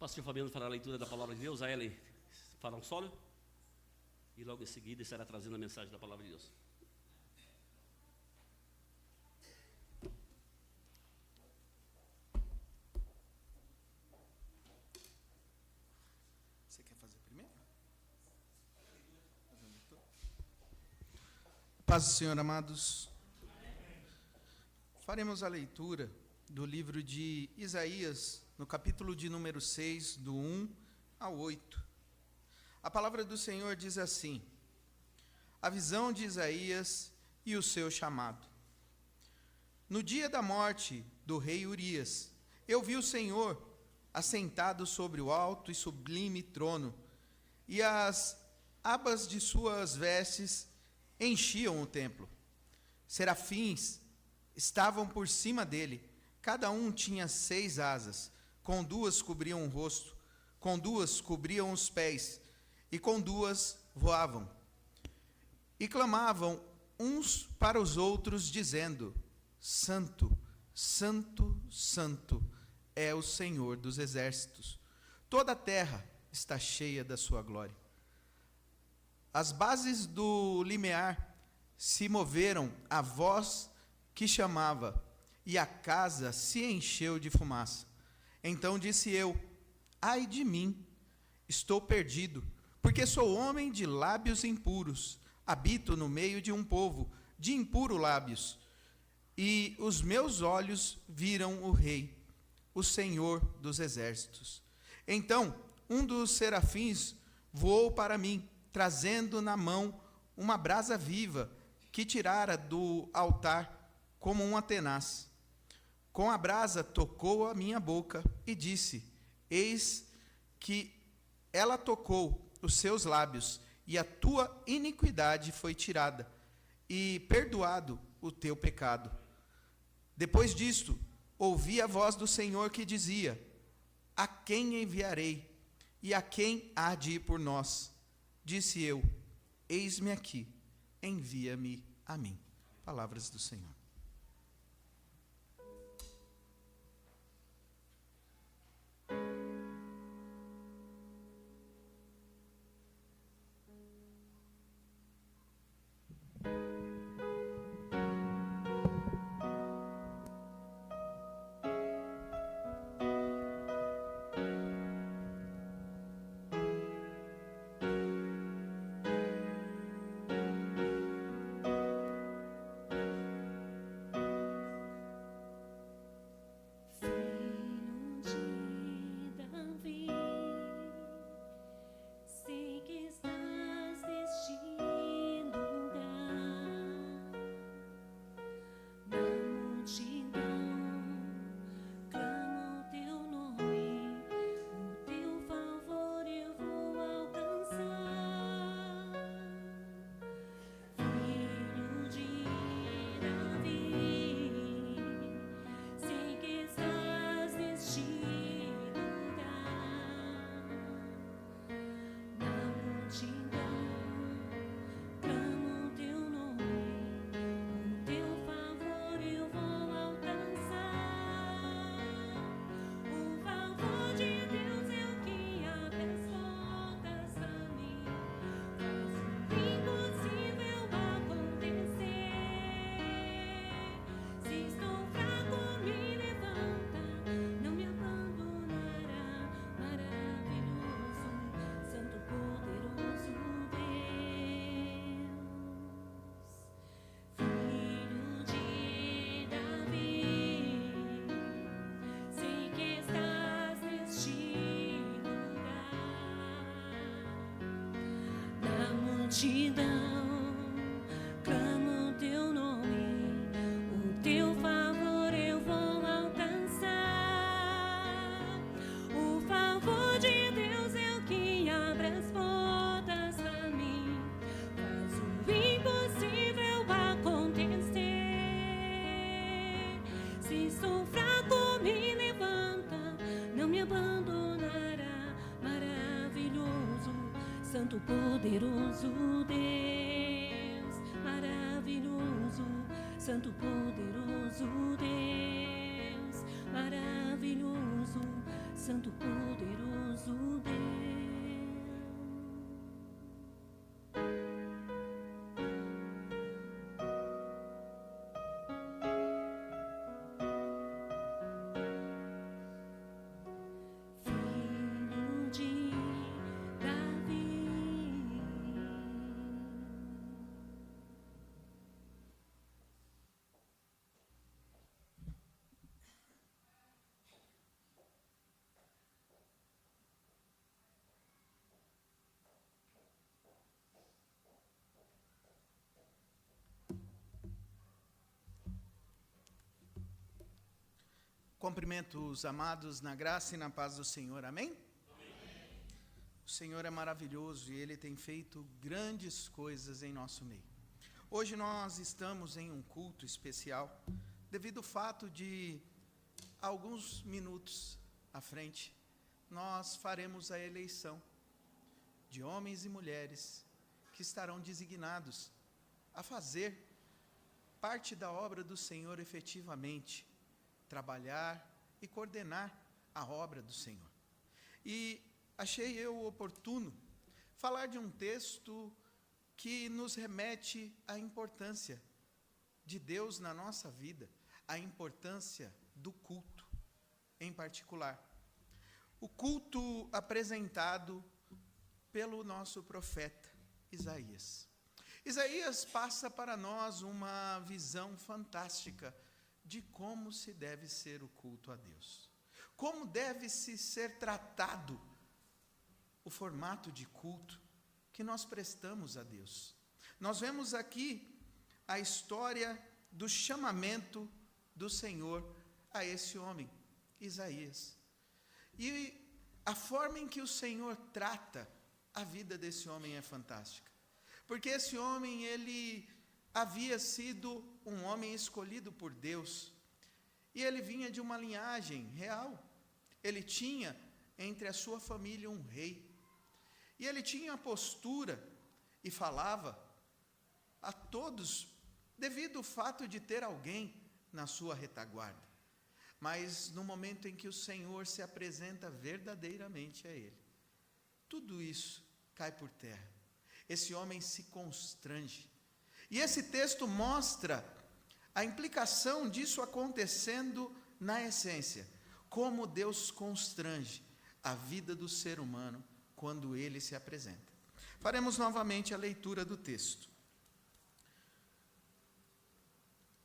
Pastor Fabiano fará a leitura da palavra de Deus, a Ellen fará um solo e logo em seguida estará trazendo a mensagem da palavra de Deus. Você quer fazer primeiro? Paz do Senhor, amados. Faremos a leitura do livro de Isaías, no capítulo de número 6, do 1 ao 8. A palavra do Senhor diz assim: a visão de Isaías e o seu chamado. No dia da morte do rei Urias, eu vi o Senhor assentado sobre o alto e sublime trono, e as abas de suas vestes enchiam o templo. Serafins estavam por cima dele, cada um tinha 6 asas, com 2 cobriam o rosto, com 2 cobriam os pés, e com 2 voavam. E clamavam uns para os outros, dizendo: Santo, Santo, Santo é o Senhor dos exércitos. Toda a terra está cheia da sua glória. As bases do limiar se moveram à voz que chamava, e a casa se encheu de fumaça. Então disse eu: ai de mim, estou perdido, porque sou homem de lábios impuros, habito no meio de um povo de impuros lábios, e os meus olhos viram o Rei, o Senhor dos exércitos. Então um dos serafins voou para mim, trazendo na mão uma brasa viva que tirara do altar como uma tenaz. Com a brasa tocou a minha boca e disse: eis que ela tocou os seus lábios, e a tua iniquidade foi tirada, e perdoado o teu pecado. Depois disto, ouvi a voz do Senhor que dizia: a quem enviarei? E a quem há de ir por nós? Disse eu: eis-me aqui, envia-me a mim. Palavras do Senhor. Santo poderoso Deus, maravilhoso, Santo poderoso Deus, maravilhoso, Santo poderoso Cumprimento os amados na graça e na paz do Senhor, amém? O Senhor é maravilhoso e Ele tem feito grandes coisas em nosso meio. Hoje nós estamos em um culto especial, devido ao fato de, alguns minutos à frente, nós faremos a eleição de homens e mulheres que estarão designados a fazer parte da obra do Senhor efetivamente, trabalhar e coordenar a obra do Senhor. E achei eu oportuno falar de um texto que nos remete à importância de Deus na nossa vida, a importância do culto em particular. O culto apresentado pelo nosso profeta Isaías. Isaías passa para nós uma visão fantástica de como se deve ser o culto a Deus. Como deve se ser tratado o formato de culto que nós prestamos a Deus. Nós vemos aqui a história do chamamento do Senhor a esse homem, Isaías. E a forma em que o Senhor trata a vida desse homem é fantástica. Porque esse homem, ele havia sido um homem escolhido por Deus. E ele vinha de uma linhagem real. Ele tinha entre a sua família um rei. E ele tinha a postura e falava a todos, devido ao fato de ter alguém na sua retaguarda. Mas no momento em que o Senhor se apresenta verdadeiramente a ele, tudo isso cai por terra. Esse homem se constrange. E esse texto mostra a implicação disso acontecendo na essência. Como Deus constrange a vida do ser humano quando ele se apresenta. Faremos novamente a leitura do texto.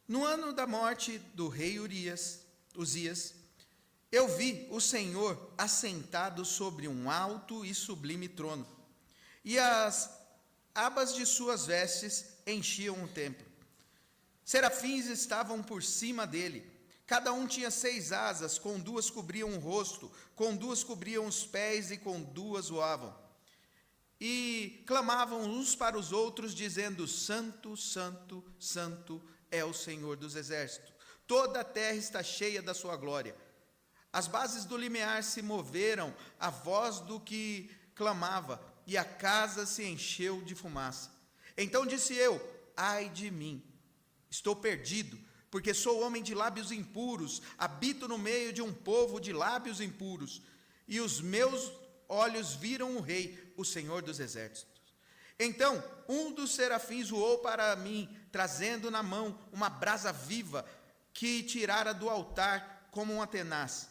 No ano da morte do rei Uzias, eu vi o Senhor assentado sobre um alto e sublime trono, e as abas de suas vestes enchiam o templo. Serafins estavam por cima dele. Cada um tinha 6 asas, com 2 cobriam o rosto, com 2 cobriam os pés e com 2 voavam. E clamavam uns para os outros, dizendo: Santo, Santo, Santo é o Senhor dos exércitos. Toda a terra está cheia da sua glória. As bases do limiar se moveram à voz do que clamava, e a casa se encheu de fumaça. Então disse eu: ai de mim, estou perdido, porque sou homem de lábios impuros, habito no meio de um povo de lábios impuros, e os meus olhos viram o Rei, o Senhor dos exércitos. Então um dos serafins voou para mim, trazendo na mão uma brasa viva, que tirara do altar como uma tenaz.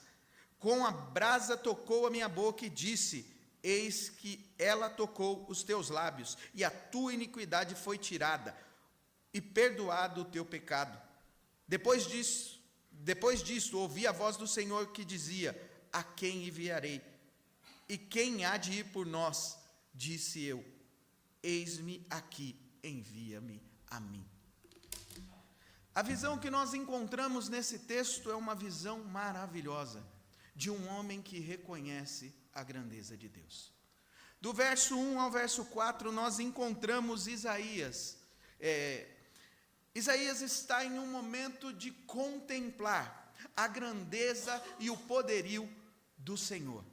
Com a brasa tocou a minha boca e disse: eis que ela tocou os teus lábios, e a tua iniquidade foi tirada, e perdoado o teu pecado. Depois disso, ouvi a voz do Senhor que dizia: a quem enviarei? E quem há de ir por nós? Disse eu: eis-me aqui, envia-me a mim. A visão que nós encontramos nesse texto é uma visão maravilhosa, de um homem que reconhece a grandeza de Deus. Do verso 1 ao verso 4, nós encontramos Isaías. Isaías está em um momento de contemplar a grandeza e o poderio do Senhor.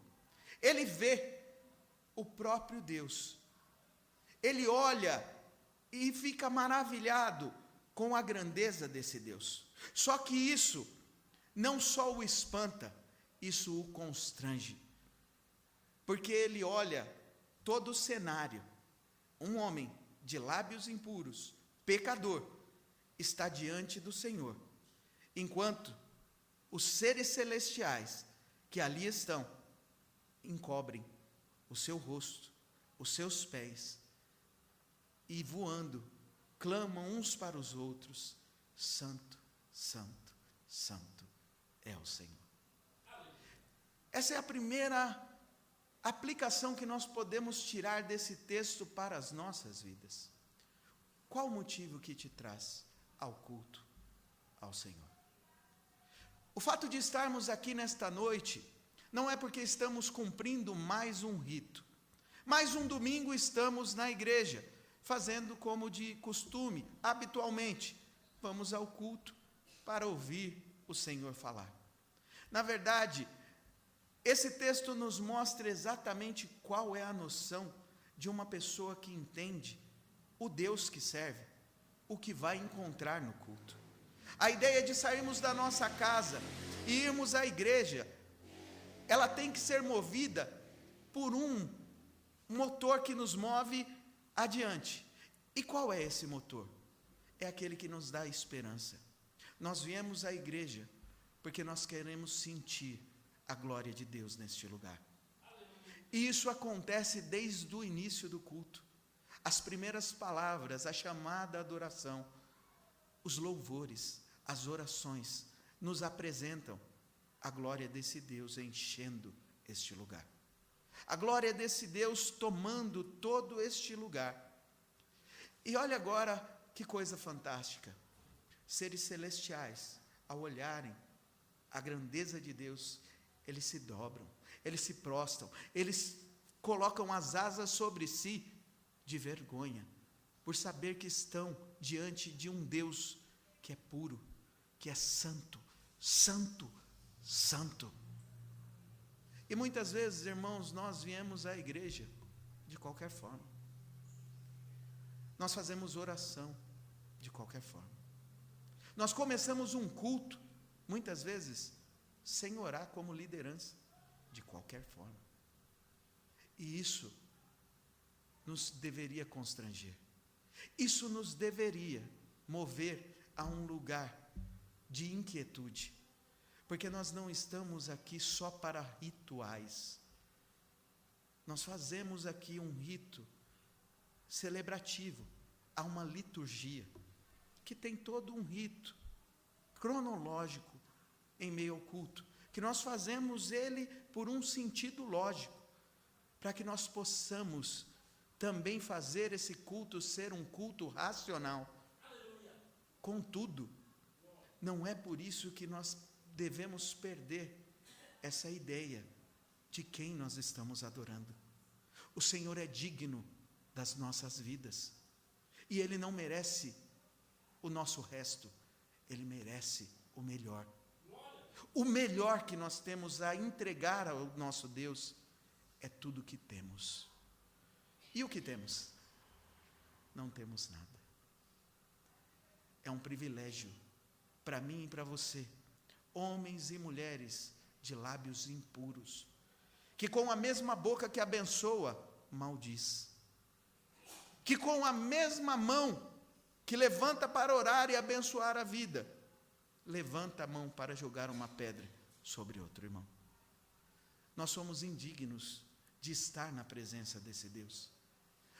Ele vê o próprio Deus. Ele olha e fica maravilhado com a grandeza desse Deus. Só que isso não só o espanta, isso o constrange. Porque ele olha todo o cenário. Um homem de lábios impuros, pecador, está diante do Senhor, enquanto os seres celestiais que ali estão encobrem o seu rosto, os seus pés, e voando, clamam uns para os outros: Santo, Santo, Santo é o Senhor. Essa é a primeira aplicação que nós podemos tirar desse texto para as nossas vidas. Qual o motivo que te traz ao culto ao Senhor? O fato de estarmos aqui nesta noite não é porque estamos cumprindo mais um rito. Mais um domingo estamos na igreja, fazendo como de costume, habitualmente. Vamos ao culto para ouvir o Senhor falar. Na verdade, esse texto nos mostra exatamente qual é a noção de uma pessoa que entende o Deus que serve, o que vai encontrar no culto. A ideia de sairmos da nossa casa e irmos à igreja, ela tem que ser movida por um motor que nos move adiante. E qual é esse motor? É aquele que nos dá esperança. Nós viemos à igreja porque nós queremos sentir a glória de Deus neste lugar. E isso acontece desde o início do culto. As primeiras palavras, a chamada adoração, os louvores, as orações, nos apresentam a glória desse Deus enchendo este lugar. A glória desse Deus tomando todo este lugar. E olha agora que coisa fantástica. Seres celestiais, ao olharem a grandeza de Deus, eles se dobram, eles se prostram, eles colocam as asas sobre si de vergonha, por saber que estão diante de um Deus que é puro, que é santo, santo, santo. E muitas vezes, irmãos, nós viemos à igreja de qualquer forma. Nós fazemos oração de qualquer forma. Nós começamos um culto, muitas vezes, sem orar como liderança, de qualquer forma. E isso nos deveria constranger. Isso nos deveria mover a um lugar de inquietude. Porque nós não estamos aqui só para rituais. Nós fazemos aqui um rito celebrativo. Há uma liturgia que tem todo um rito cronológico em meio ao culto, que nós fazemos ele por um sentido lógico, para que nós possamos também fazer esse culto ser um culto racional. Contudo, não é por isso que nós devemos perder essa ideia de quem nós estamos adorando. O Senhor é digno das nossas vidas, e Ele não merece o nosso resto, Ele merece o melhor. O melhor que nós temos a entregar ao nosso Deus é tudo o que temos. E o que temos? Não temos nada. É um privilégio para mim e para você, homens e mulheres de lábios impuros, que com a mesma boca que abençoa, maldiz, que com a mesma mão que levanta para orar e abençoar a vida, levanta a mão para jogar uma pedra sobre outro irmão. Nós somos indignos de estar na presença desse Deus,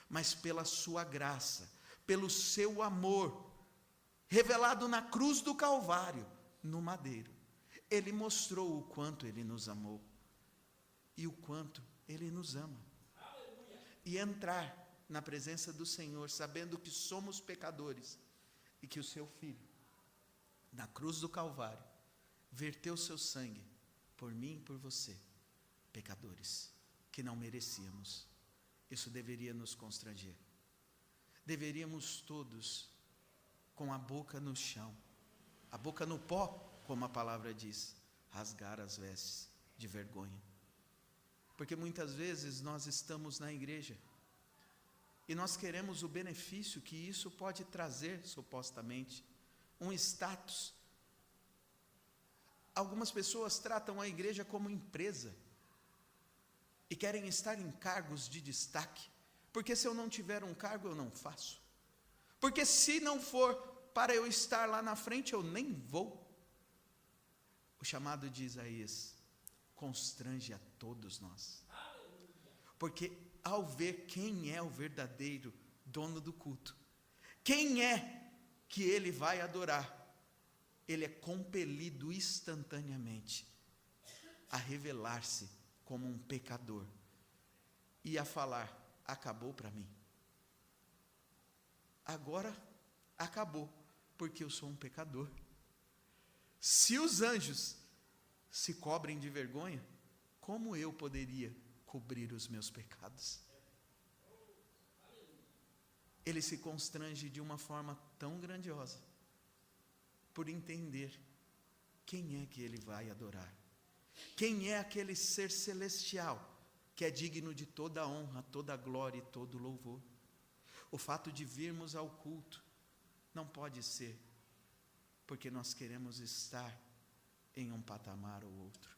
mas pela sua graça, pelo seu amor, revelado na cruz do Calvário, no madeiro, Ele mostrou o quanto Ele nos amou, e o quanto Ele nos ama. E entrar na presença do Senhor, sabendo que somos pecadores, e que o seu Filho, na cruz do Calvário, verteu seu sangue, por mim e por você, pecadores, que não merecíamos. Isso deveria nos constranger. Deveríamos todos, com a boca no chão, a boca no pó, como a palavra diz, rasgar as vestes de vergonha. Porque muitas vezes nós estamos na igreja, e nós queremos o benefício que isso pode trazer, supostamente, um status. Algumas pessoas tratam a igreja como empresa, e querem estar em cargos de destaque, porque se eu não tiver um cargo, eu não faço. Porque se não for para eu estar lá na frente, eu nem vou. O chamado de Isaías constrange a todos nós. Porque ao ver quem é o verdadeiro dono do culto, quem é que ele vai adorar, ele é compelido instantaneamente a revelar-se como um pecador e a falar: acabou para mim. Agora acabou, porque eu sou um pecador. Se os anjos se cobrem de vergonha, como eu poderia cobrir os meus pecados? Ele se constrange de uma forma tão grandiosa, por entender quem é que ele vai adorar. Quem é aquele ser celestial que é digno de toda a honra, toda a glória e todo o louvor? O fato de virmos ao culto não pode ser porque nós queremos estar em um patamar ou outro.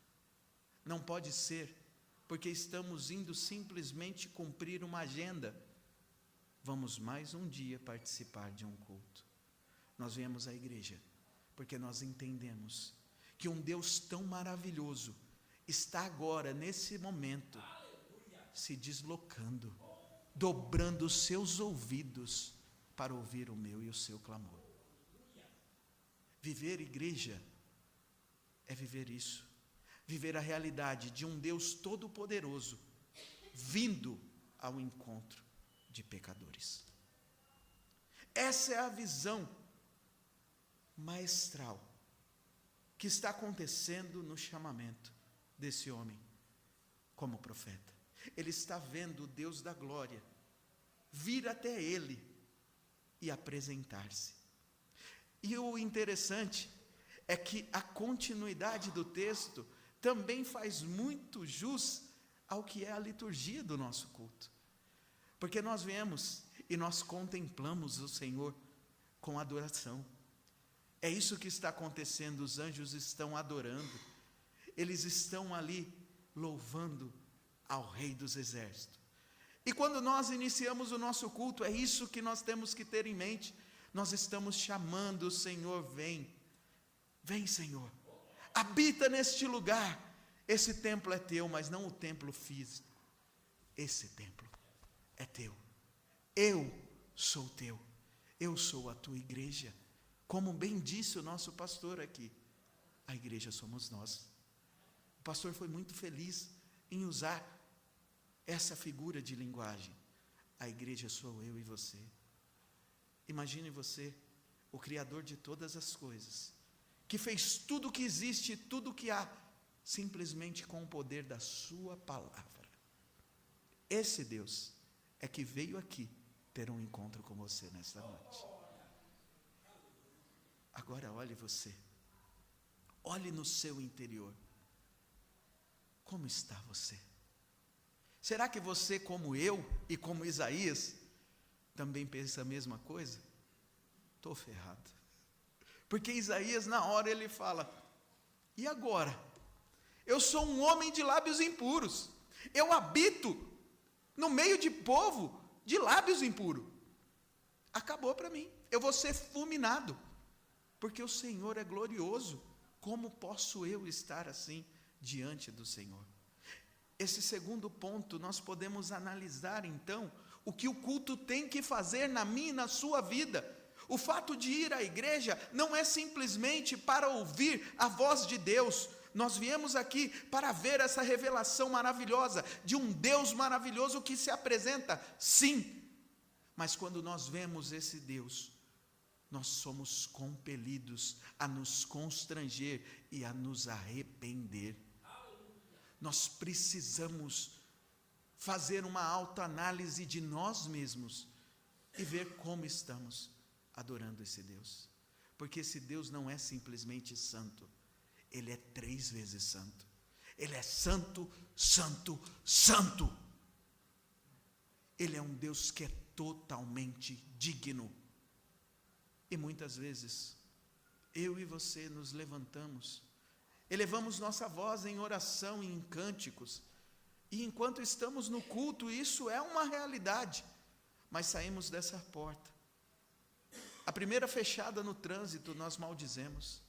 Não pode ser porque estamos indo simplesmente cumprir uma agenda. Vamos mais um dia participar de um culto. Nós viemos à igreja porque nós entendemos que um Deus tão maravilhoso está agora, nesse momento, se deslocando, dobrando os seus ouvidos para ouvir o meu e o seu clamor. Viver igreja é viver isso, viver a realidade de um Deus todo-poderoso, vindo ao encontro de pecadores. Essa é a visão maestral que está acontecendo no chamamento desse homem como profeta. Ele está vendo o Deus da glória vir até ele e apresentar-se. E o interessante é que a continuidade do texto também faz muito jus ao que é a liturgia do nosso culto. Porque nós vemos e nós contemplamos o Senhor com adoração. É isso que está acontecendo, os anjos estão adorando, eles estão ali louvando ao Rei dos Exércitos. E quando nós iniciamos o nosso culto, é isso que nós temos que ter em mente. Nós estamos chamando o Senhor, vem, vem Senhor, habita neste lugar. Esse templo é teu, mas não o templo físico. Esse templo é teu. Eu sou teu. Eu sou a tua igreja. Como bem disse o nosso pastor aqui, a igreja somos nós. O pastor foi muito feliz em usar essa figura de linguagem. A igreja sou eu e você. Imagine você, o Criador de todas as coisas, que fez tudo o que existe, tudo o que há, simplesmente com o poder da sua palavra. Esse Deus é que veio aqui ter um encontro com você nesta noite. Agora olhe você, olhe no seu interior, como está você? Será que você, como eu e como Isaías, também pensa a mesma coisa? Estou ferrado, porque Isaías na hora ele fala, e agora? Eu sou um homem de lábios impuros, eu habito no meio de povo de lábios impuros, acabou para mim, eu vou ser fulminado, porque o Senhor é glorioso. Como posso eu estar assim diante do Senhor? Esse segundo ponto, nós podemos analisar então o que o culto tem que fazer na minha e na sua vida. O fato de ir à igreja não é simplesmente para ouvir a voz de Deus. Nós viemos aqui para ver essa revelação maravilhosa de um Deus maravilhoso que se apresenta, sim. Mas quando nós vemos esse Deus, nós somos compelidos a nos constranger e a nos arrepender. Nós precisamos fazer uma autoanálise de nós mesmos e ver como estamos adorando esse Deus. Porque esse Deus não é simplesmente santo, Ele é 3 vezes santo. Ele é santo, santo, santo. Ele é um Deus que é totalmente digno. E muitas vezes, eu e você nos levantamos, elevamos nossa voz em oração e em cânticos, e enquanto estamos no culto, isso é uma realidade, mas saímos dessa porta. A primeira fechada no trânsito, nós maldizemos.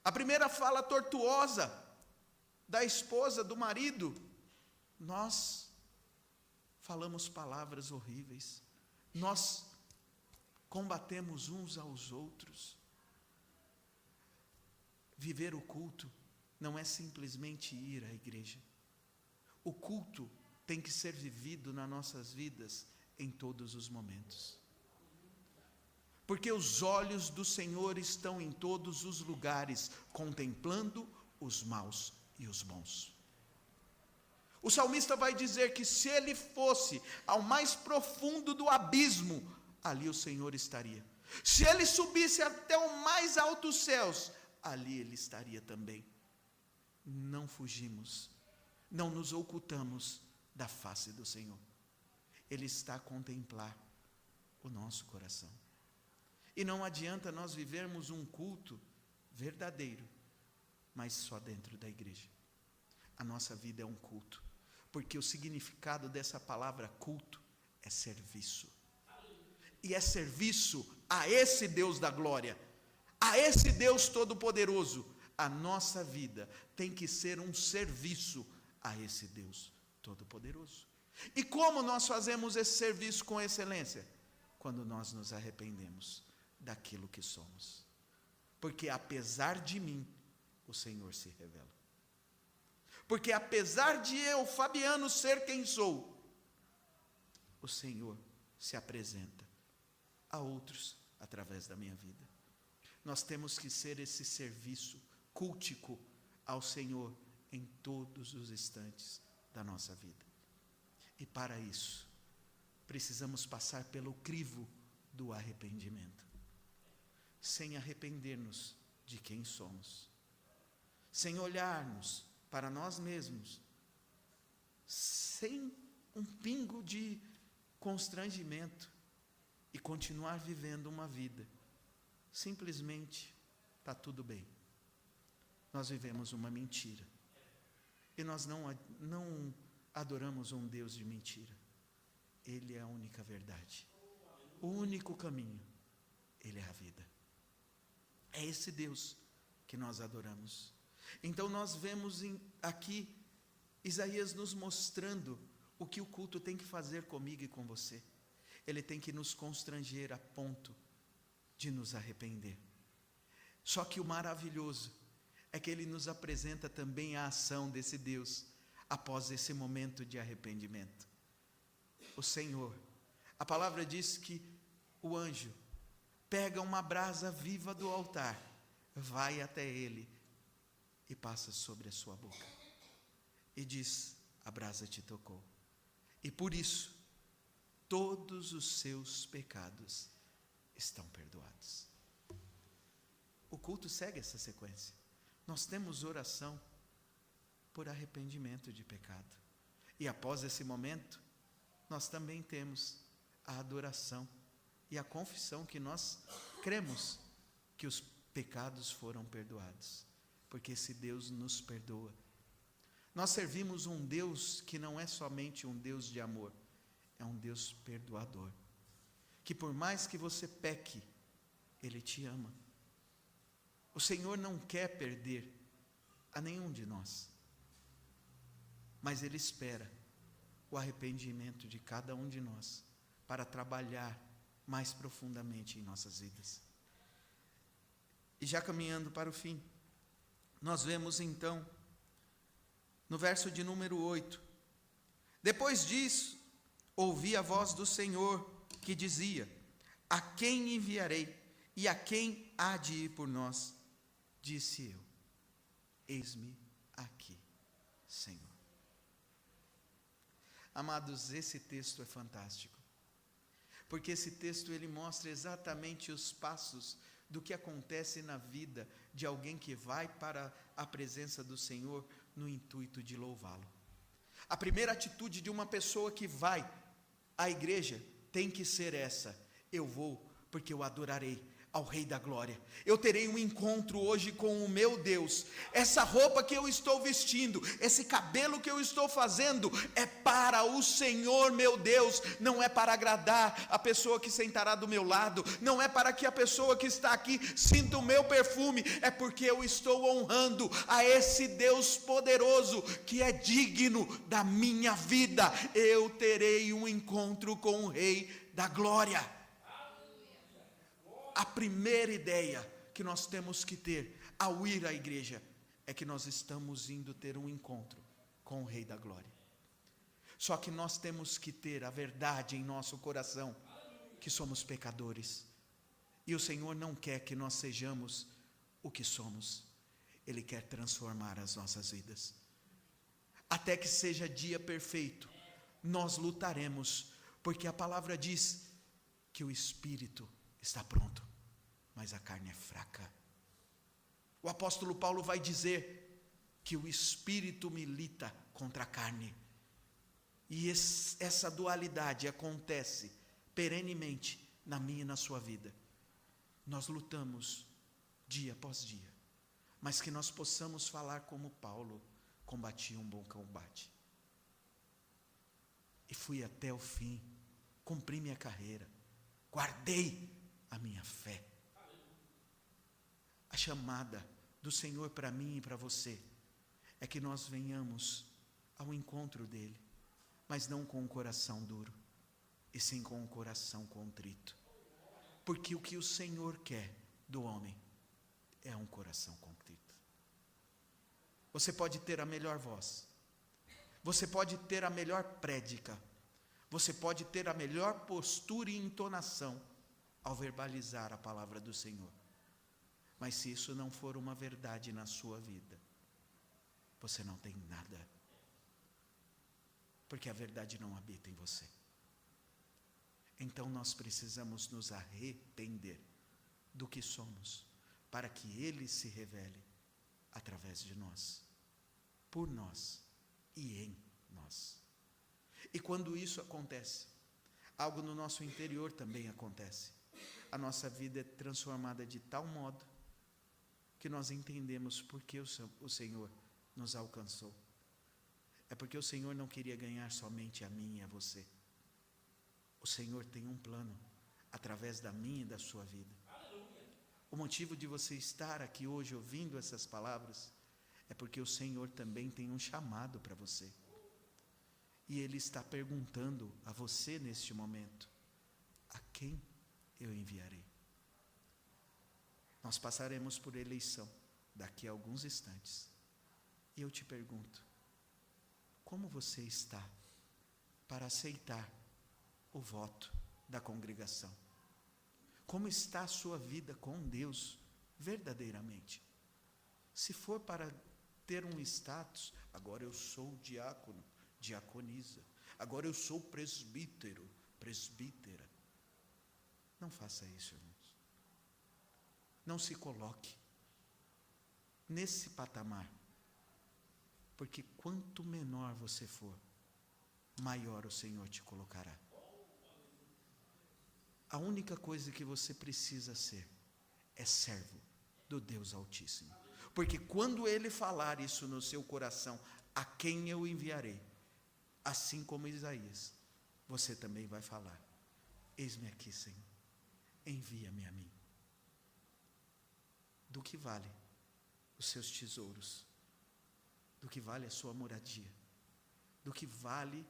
A primeira fala tortuosa da esposa, do marido, nós falamos palavras horríveis, nós combatemos uns aos outros. Viver o culto não é simplesmente ir à igreja. O culto tem que ser vivido nas nossas vidas em todos os momentos. Porque os olhos do Senhor estão em todos os lugares, contemplando os maus e os bons. O salmista vai dizer que se ele fosse ao mais profundo do abismo, ali o Senhor estaria. Se ele subisse até o mais altos céus, ali ele estaria também. Não fugimos, não nos ocultamos da face do Senhor. Ele está a contemplar o nosso coração. E não adianta nós vivermos um culto verdadeiro, mas só dentro da igreja. A nossa vida é um culto, porque o significado dessa palavra culto é serviço. E é serviço a esse Deus da glória, a esse Deus todo-poderoso. A nossa vida tem que ser um serviço a esse Deus todo-poderoso. E como nós fazemos esse serviço com excelência? Quando nós nos arrependemos daquilo que somos. Porque apesar de mim, o Senhor se revela. Porque apesar de eu, Fabiano, ser quem sou, o Senhor se apresenta a outros através da minha vida. Nós temos que ser esse serviço cultico ao Senhor em todos os instantes da nossa vida. E para isso, precisamos passar pelo crivo do arrependimento. Sem arrepender-nos de quem somos. Sem olharmos para nós mesmos. Sem um pingo de constrangimento. E continuar vivendo uma vida. Simplesmente, está tudo bem. Nós vivemos uma mentira. E nós não adoramos um Deus de mentira. Ele é a única verdade. O único caminho. Ele é a vida. É esse Deus que nós adoramos. Então nós vemos aqui Isaías nos mostrando o que o culto tem que fazer comigo e com você. Ele tem que nos constranger a ponto de nos arrepender. Só que o maravilhoso é que ele nos apresenta também a ação desse Deus após esse momento de arrependimento. O Senhor, a palavra diz que o anjo pega uma brasa viva do altar, vai até ele e passa sobre a sua boca. E diz: a brasa te tocou. E por isso, todos os seus pecados estão perdoados. O culto segue essa sequência. Nós temos oração por arrependimento de pecado. E após esse momento, nós também temos a adoração e a confissão que nós cremos que os pecados foram perdoados. Porque esse Deus nos perdoa. Nós servimos um Deus que não é somente um Deus de amor, é um Deus perdoador. Que por mais que você peque, Ele te ama. O Senhor não quer perder a nenhum de nós. Mas Ele espera o arrependimento de cada um de nós para trabalhar mais profundamente em nossas vidas. E já caminhando para o fim, nós vemos então, no verso de número 8, depois disso, ouvi a voz do Senhor que dizia: a quem enviarei e a quem há de ir por nós? Disse eu: eis-me aqui, Senhor. Amados, esse texto é fantástico, porque esse texto ele mostra exatamente os passos do que acontece na vida de alguém que vai para a presença do Senhor no intuito de louvá-lo. A primeira atitude de uma pessoa que vai à igreja tem que ser essa: eu vou porque eu adorarei ao Rei da Glória. Eu terei um encontro hoje com o meu Deus. Essa roupa que eu estou vestindo, esse cabelo que eu estou fazendo, é para o Senhor meu Deus, não é para agradar a pessoa que sentará do meu lado, não é para que a pessoa que está aqui sinta o meu perfume, é porque eu estou honrando a esse Deus poderoso, que é digno da minha vida. Eu terei um encontro com o Rei da Glória. A primeira ideia que nós temos que ter ao ir à igreja é que nós estamos indo ter um encontro com o Rei da Glória. Só que nós temos que ter a verdade em nosso coração, que somos pecadores. E o Senhor não quer que nós sejamos o que somos. Ele quer transformar as nossas vidas. Até que seja dia perfeito, nós lutaremos, porque a palavra diz que o espírito está pronto, mas a carne é fraca. O apóstolo Paulo vai dizer que o espírito milita contra a carne. E essa dualidade acontece perenemente na minha e na sua vida. Nós lutamos dia após dia, mas que nós possamos falar como Paulo: combati um bom combate e fui até o fim, cumpri minha carreira, guardei a minha fé. A chamada do Senhor para mim e para você é que nós venhamos ao encontro dele, mas não com o coração duro, e sim com o coração contrito. Porque o que o Senhor quer do homem é um coração contrito. Você pode ter a melhor voz, você pode ter a melhor prédica, você pode ter a melhor postura e entonação ao verbalizar a palavra do Senhor, mas se isso não for uma verdade na sua vida, você não tem nada, porque a verdade não habita em você. Então nós precisamos nos arrepender do que somos, para que Ele se revele através de nós, por nós e em nós. E quando isso acontece, algo no nosso interior também acontece. A nossa vida é transformada de tal modo que nós entendemos por que o Senhor nos alcançou. É porque o Senhor não queria ganhar somente a mim e a você. O Senhor tem um plano através da minha e da sua vida. O motivo de você estar aqui hoje ouvindo essas palavras é porque o Senhor também tem um chamado para você. E Ele está perguntando a você neste momento: a quem eu enviarei? Nós passaremos por eleição daqui a alguns instantes. E eu te pergunto: como você está para aceitar o voto da congregação? Como está a sua vida com Deus verdadeiramente? Se for para ter um status, agora eu sou diácono, diaconisa, agora eu sou presbítero, presbítera. Não faça isso, irmãos. Não se coloque nesse patamar, porque quanto menor você for, maior o Senhor te colocará. A única coisa que você precisa ser é servo do Deus Altíssimo. Porque quando Ele falar isso no seu coração, a quem eu enviarei, assim como Isaías, você também vai falar: eis-me aqui, Senhor, envia-me a mim. Do que vale os seus tesouros? Do que vale a sua moradia? Do que vale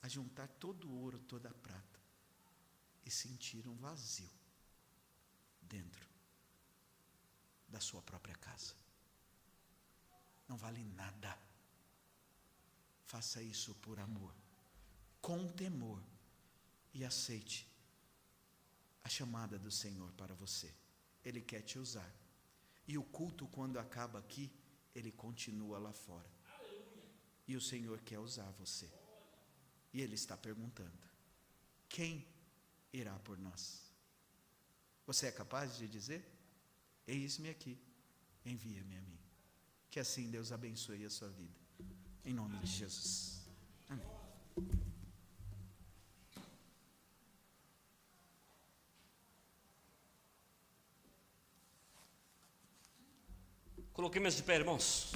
ajuntar todo o ouro, toda a prata e sentir um vazio dentro da sua própria casa? Não vale nada. Faça isso por amor, com temor, e aceite a chamada do Senhor para você. Ele quer te usar. E o culto, quando acaba aqui, ele continua lá fora. E o Senhor quer usar você. E Ele está perguntando: quem irá por nós? Você é capaz de dizer: eis-me aqui, envia-me a mim? Que assim Deus abençoe a sua vida, em nome de Jesus. Amém. Coloquemos de pé, irmãos.